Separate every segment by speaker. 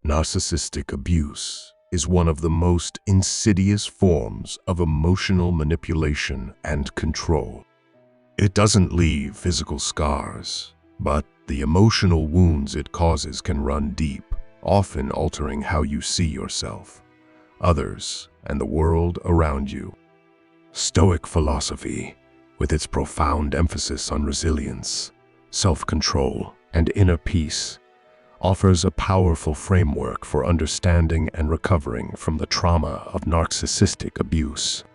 Speaker 1: Narcissistic abuse is one of the most insidious forms of emotional manipulation and control. It doesn't leave physical scars, but the emotional wounds it causes can run deep, often altering how you see yourself, others, and the world around you. Stoic philosophy, with its profound emphasis on resilience, self-control, and inner peace, offers a powerful framework for understanding and recovering from the trauma of narcissistic abuse.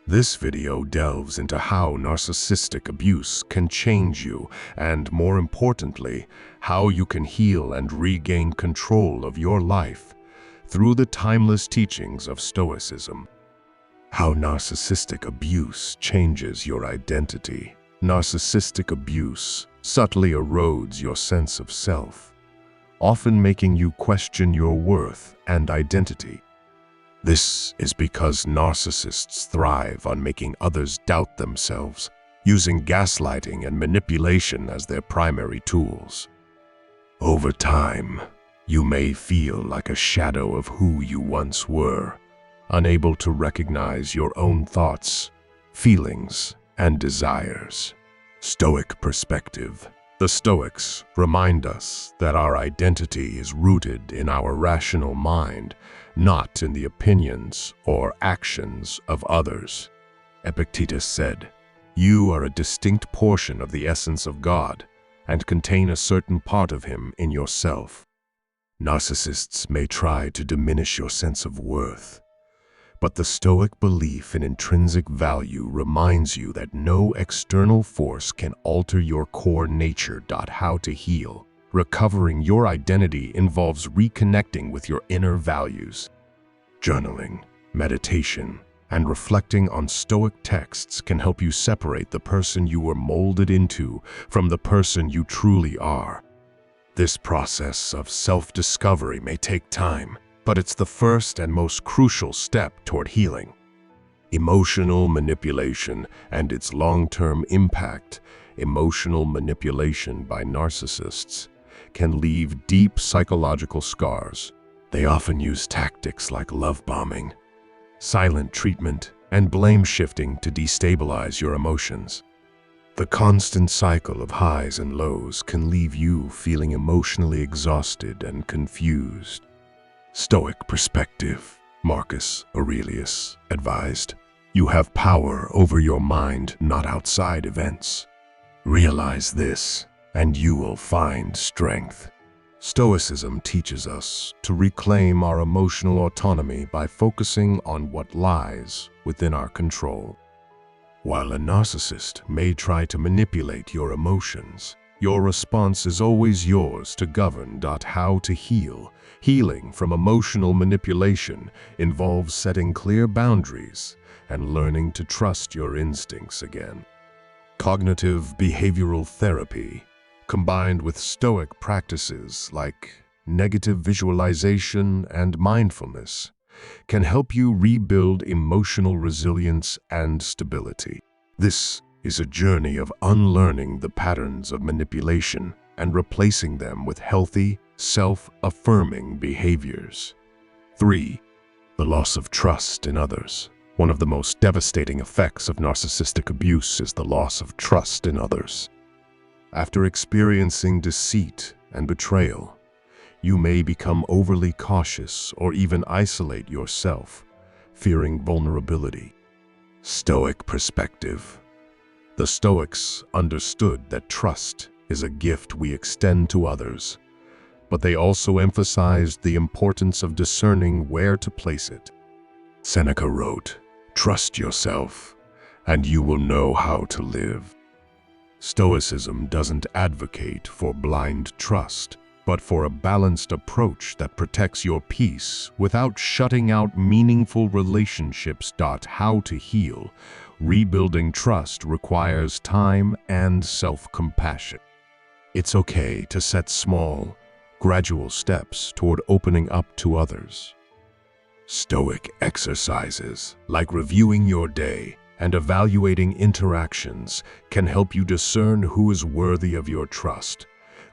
Speaker 1: This video delves into how narcissistic abuse can change you and, more importantly, how you can heal and regain control of your life through the timeless teachings of Stoicism. How narcissistic abuse changes your identity. Narcissistic abuse subtly erodes your sense of self, often making you question your worth and identity. This is because narcissists thrive on making others doubt themselves, using gaslighting and manipulation as their primary tools. Over time, you may feel like a shadow of who you once were, unable to recognize your own thoughts, feelings, and desires. Stoic perspective. The Stoics remind us that our identity is rooted in our rational mind, not in the opinions or actions of others. Epictetus said, "You are a distinct portion of the essence of God and contain a certain part of Him in yourself." Narcissists may try to diminish your sense of worth, but the Stoic belief in intrinsic value reminds you that no external force can alter your core nature. How to heal. Recovering your identity involves reconnecting with your inner values. Journaling, meditation, and reflecting on Stoic texts can help you separate the person you were molded into from the person you truly are. This process of self-discovery may take time, but it's the first and most crucial step toward healing. Emotional manipulation and its long-term impact. Emotional manipulation by narcissists can leave deep psychological scars. They often use tactics like love bombing, silent treatment, and blame shifting to destabilize your emotions. The constant cycle of highs and lows can leave you feeling emotionally exhausted and confused. Stoic perspective. Marcus Aurelius advised, "You have power over your mind, not outside events. Realize this, and you will find strength." Stoicism teaches us to reclaim our emotional autonomy by focusing on what lies within our control. While a narcissist may try to manipulate your emotions, your response is always yours to govern. How to heal. Healing from emotional manipulation involves setting clear boundaries and learning to trust your instincts again. Cognitive behavioral therapy, combined with Stoic practices like negative visualization and mindfulness, can help you rebuild emotional resilience and stability. This is a journey of unlearning the patterns of manipulation and replacing them with healthy, self-affirming behaviors. 3. The loss of trust in others. One of the most devastating effects of narcissistic abuse is the loss of trust in others. After experiencing deceit and betrayal, you may become overly cautious or even isolate yourself, fearing vulnerability. Stoic perspective. The Stoics understood that trust is a gift we extend to others, but they also emphasized the importance of discerning where to place it. Seneca wrote, "Trust yourself, and you will know how to live." Stoicism doesn't advocate for blind trust, but for a balanced approach that protects your peace without shutting out meaningful relationships. How to heal. Rebuilding trust requires time and self-compassion. It's okay to set small, gradual steps toward opening up to others. Stoic exercises, like reviewing your day and evaluating interactions, can help you discern who is worthy of your trust.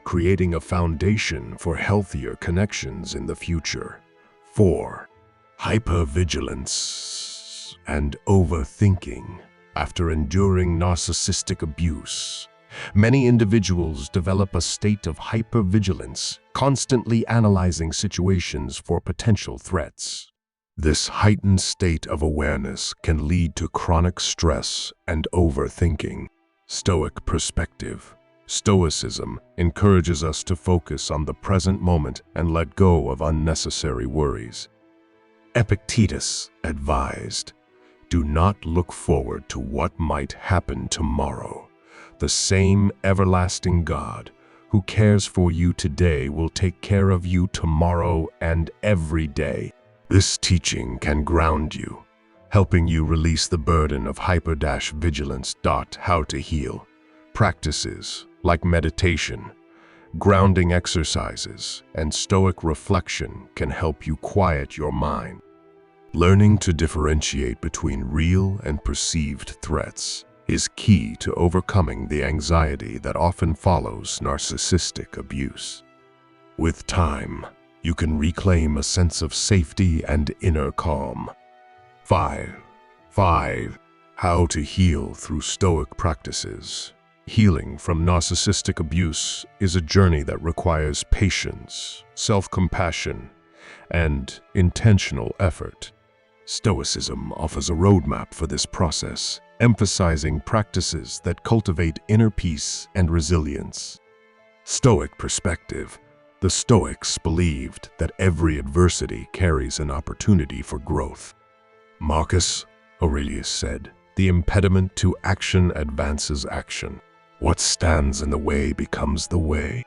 Speaker 1: creating a foundation for healthier connections in the future. 4. Hypervigilance and overthinking. After enduring narcissistic abuse, many individuals develop a state of hypervigilance, constantly analyzing situations for potential threats. This heightened state of awareness can lead to chronic stress and overthinking. Stoic perspective. Stoicism encourages us to focus on the present moment and let go of unnecessary worries. Epictetus advised, "Do not look forward to what might happen tomorrow. The same everlasting God who cares for you today will take care of you tomorrow and every day." This teaching can ground you, helping you release the burden of hyper-vigilance. How to heal. Practices like meditation, grounding exercises, and stoic reflection can help you quiet your mind. Learning to differentiate between real and perceived threats is key to overcoming the anxiety that often follows narcissistic abuse. With time, you can reclaim a sense of safety and inner calm. 5. How to heal through Stoic practices. Healing from narcissistic abuse is a journey that requires patience, self-compassion, and intentional effort. Stoicism offers a roadmap for this process, emphasizing practices that cultivate inner peace and resilience. Stoic perspective. The Stoics believed that every adversity carries an opportunity for growth. Marcus Aurelius said, "The impediment to action advances action. What stands in the way becomes the way."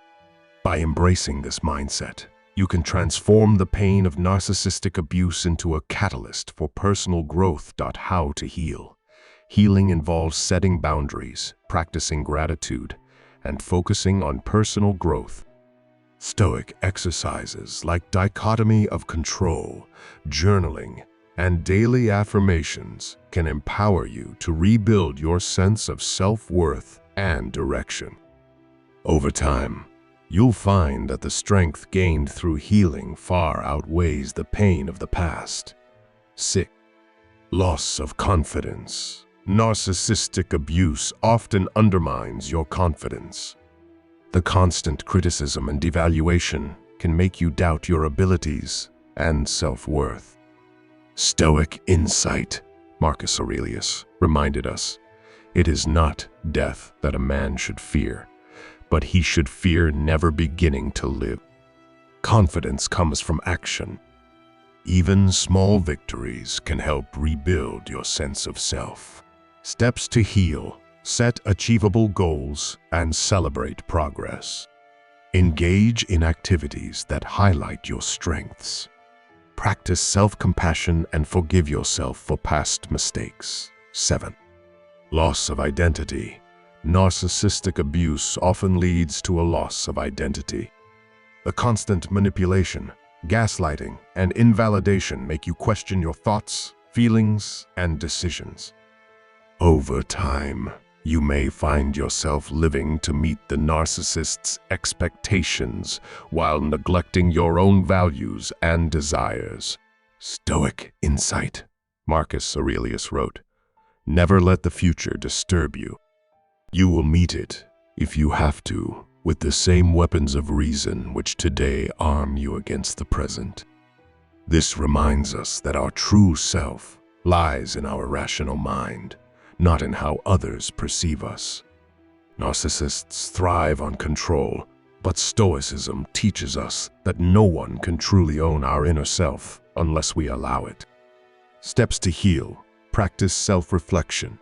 Speaker 1: By embracing this mindset, you can transform the pain of narcissistic abuse into a catalyst for personal growth. How to heal. Healing involves setting boundaries, practicing gratitude, and focusing on personal growth. Stoic exercises like dichotomy of control, journaling, and daily affirmations can empower you to rebuild your sense of self-worth and direction. Over time, you'll find that the strength gained through healing far outweighs the pain of the past. 6. Loss of confidence. Narcissistic abuse often undermines your confidence. The constant criticism and devaluation can make you doubt your abilities and self-worth. Stoic insight. Marcus Aurelius reminded us, "It is not death that a man should fear, but he should fear never beginning to live." Confidence comes from action. Even small victories can help rebuild your sense of self. Steps to heal. Set achievable goals and celebrate progress. Engage in activities that highlight your strengths. Practice self-compassion and forgive yourself for past mistakes. 7. Loss of identity. Narcissistic abuse often leads to a loss of identity. The constant manipulation, gaslighting, and invalidation make you question your thoughts, feelings, and decisions. Over time, you may find yourself living to meet the narcissist's expectations while neglecting your own values and desires. Stoic insight. Marcus Aurelius wrote, "Never let the future disturb you. You will meet it, if you have to, with the same weapons of reason which today arm you against the present." This reminds us that our true self lies in our rational mind, not in how others perceive us. Narcissists thrive on control, but Stoicism teaches us that no one can truly own our inner self unless we allow it. Steps to heal. Practice self-reflection.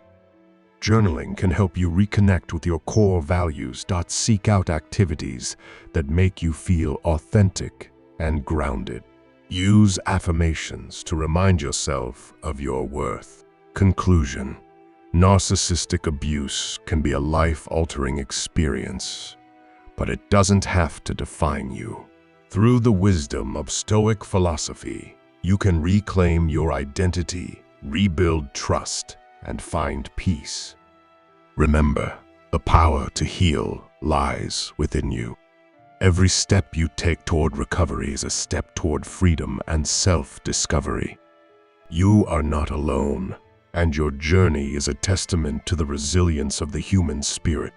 Speaker 1: Journaling can help you reconnect with your core values. Seek out activities that make you feel authentic and grounded. Use affirmations to remind yourself of your worth. Conclusion. Narcissistic abuse can be a life-altering experience, but it doesn't have to define you. Through the wisdom of Stoic philosophy, you can reclaim your identity, rebuild trust, and find peace. Remember, the power to heal lies within you. Every step you take toward recovery is a step toward freedom and self-discovery. You are not alone, and your journey is a testament to the resilience of the human spirit.